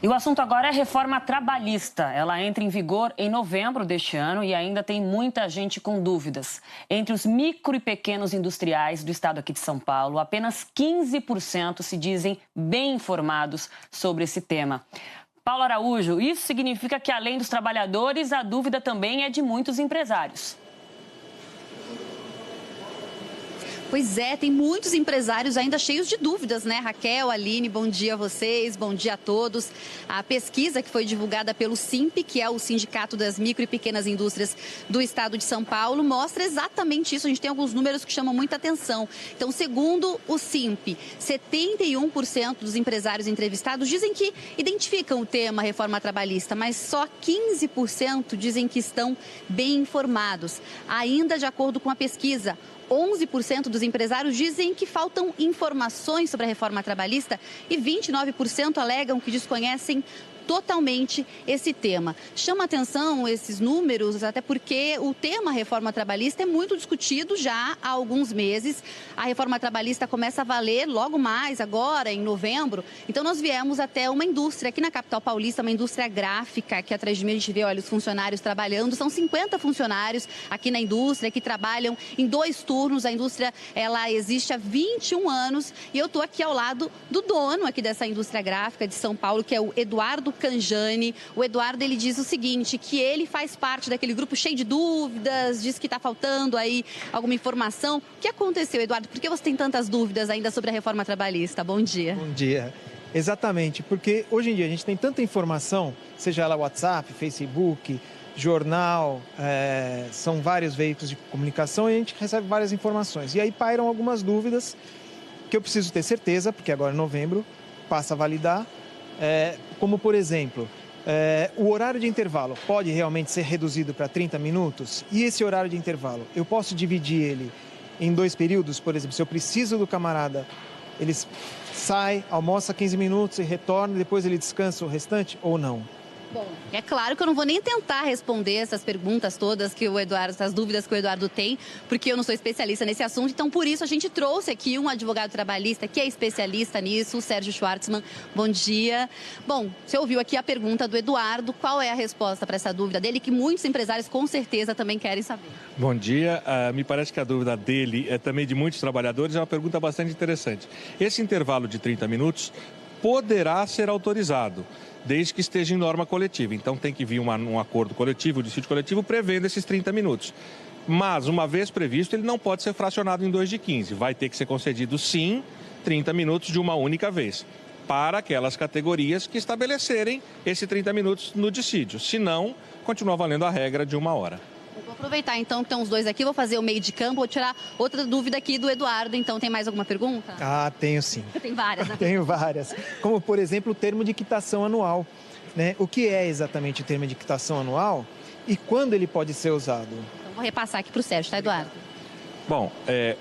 E o assunto agora é a reforma trabalhista. Ela entra em vigor em novembro deste ano e ainda tem muita gente com dúvidas. Entre os micro e pequenos industriais do estado aqui de São Paulo, apenas 15% se dizem bem informados sobre esse tema. Paulo Araújo, isso significa que, além dos trabalhadores, a dúvida também é de muitos empresários. Pois é, tem muitos empresários ainda cheios de dúvidas, né? Raquel, Aline, bom dia a vocês, bom dia a todos. A pesquisa que foi divulgada pelo SIMP, que é o Sindicato das Micro e Pequenas Indústrias do Estado de São Paulo, mostra exatamente isso. A gente tem alguns números que chamam muita atenção. Então, segundo o SIMP, 71% dos empresários entrevistados dizem que identificam o tema reforma trabalhista, mas só 15% dizem que estão bem informados. Ainda de acordo com a pesquisa, 11% dos empresários dizem que faltam informações sobre a reforma trabalhista e 29% alegam que desconhecem totalmente esse tema. Chama atenção esses números, até porque o tema reforma trabalhista é muito discutido já há alguns meses. A reforma trabalhista começa a valer logo mais, agora, em novembro. Então, nós viemos até uma indústria aqui na capital paulista, uma indústria gráfica, que atrás de mim a gente vê, olha, os funcionários trabalhando. São 50 funcionários aqui na indústria que trabalham em 2 turnos. A indústria, ela existe há 21 anos e eu estou aqui ao lado do dono aqui dessa indústria gráfica de São Paulo, que é o Eduardo Canjani. O Eduardo, ele diz o seguinte, que ele faz parte daquele grupo cheio de dúvidas, diz que está faltando aí alguma informação. O que aconteceu, Eduardo? Por que você tem tantas dúvidas ainda sobre a reforma trabalhista? Bom dia. Bom dia. Exatamente, porque hoje em dia a gente tem tanta informação, seja ela WhatsApp, Facebook, jornal, são vários veículos de comunicação e a gente recebe várias informações. E aí pairam algumas dúvidas que eu preciso ter certeza, porque agora em novembro passa a validar. Como, por exemplo, o horário de intervalo pode realmente ser reduzido para 30 minutos? E esse horário de intervalo, eu posso dividir ele em 2 períodos? Por exemplo, se eu preciso do camarada, ele sai, almoça 15 minutos e retorna, depois ele descansa o restante ou não? Bom, é claro que eu não vou nem tentar responder essas perguntas todas que o Eduardo, essas dúvidas que o Eduardo tem, porque eu não sou especialista nesse assunto. Então, por isso, a gente trouxe aqui um advogado trabalhista que é especialista nisso, o Sérgio Schwartzman. Bom dia. Bom, você ouviu aqui a pergunta do Eduardo. Qual é a resposta para essa dúvida dele, que muitos empresários com certeza também querem saber? Bom dia. Me parece que a dúvida dele é também de muitos trabalhadores. É uma pergunta bastante interessante. Esse intervalo de 30 minutos poderá ser autorizado, desde que esteja em norma coletiva. Então, tem que vir um acordo coletivo, um dissídio coletivo, prevendo esses 30 minutos. Mas, uma vez previsto, ele não pode ser fracionado em 2 de 15. Vai ter que ser concedido, sim, 30 minutos de uma única vez, para aquelas categorias que estabelecerem esse 30 minutos no dissídio. Se não, continua valendo a regra de 1 hora. Vou aproveitar, então, que estão os dois aqui, vou fazer o meio de campo, vou tirar outra dúvida aqui do Eduardo. Então, tem mais alguma pergunta? Tenho sim. Tem várias, né? Tenho várias. Como, por exemplo, o termo de quitação anual, né? O que é exatamente o termo de quitação anual e quando ele pode ser usado? Então, vou repassar aqui para o Sérgio, tá, Eduardo? Bom,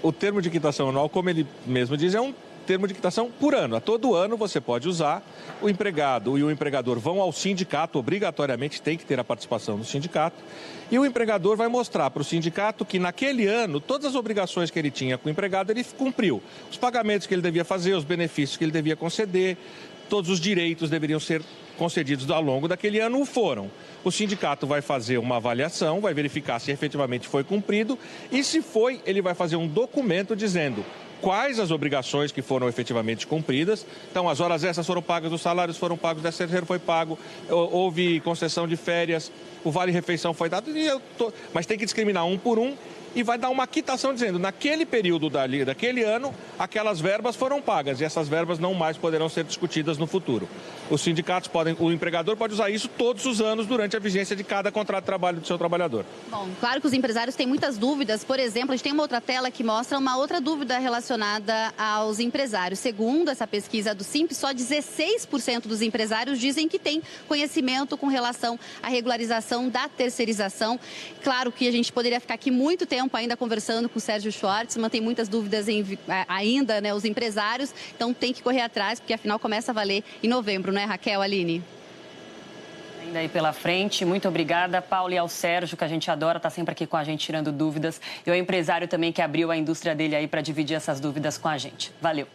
o termo de quitação anual, como ele mesmo diz, é um termo de quitação por ano. A todo ano você pode usar. O empregado e o empregador vão ao sindicato, obrigatoriamente tem que ter a participação do sindicato. E o empregador vai mostrar para o sindicato que naquele ano, todas as obrigações que ele tinha com o empregado, ele cumpriu. Os pagamentos que ele devia fazer, os benefícios que ele devia conceder, todos os direitos deveriam ser concedidos ao longo daquele ano, o foram. O sindicato vai fazer uma avaliação, vai verificar se efetivamente foi cumprido e se foi, ele vai fazer um documento dizendo quais as obrigações que foram efetivamente cumpridas. Então, as horas extras foram pagas, os salários foram pagos, o 13º foi pago, houve concessão de férias, o vale-refeição foi dado, mas tem que discriminar um por um e vai dar uma quitação dizendo, naquele período daquele ano, aquelas verbas foram pagas e essas verbas não mais poderão ser discutidas no futuro. Os sindicatos o empregador pode usar isso todos os anos durante a vigência de cada contrato de trabalho do seu trabalhador. Bom, claro que os empresários têm muitas dúvidas. Por exemplo, a gente tem uma outra tela que mostra uma outra dúvida relacionada aos empresários. Segundo essa pesquisa do SIMP, só 16% dos empresários dizem que têm conhecimento com relação à regularização da terceirização. Claro que a gente poderia ficar aqui muito tempo ainda conversando com o Sérgio Schwartzman, tem muitas dúvidas ainda, né, os empresários, então tem que correr atrás, porque afinal começa a valer em novembro, né, Raquel, Aline? Ainda aí pela frente, muito obrigada, Paulo, e ao Sérgio, que a gente adora, tá sempre aqui com a gente tirando dúvidas, e ao empresário também que abriu a indústria dele aí para dividir essas dúvidas com a gente. Valeu!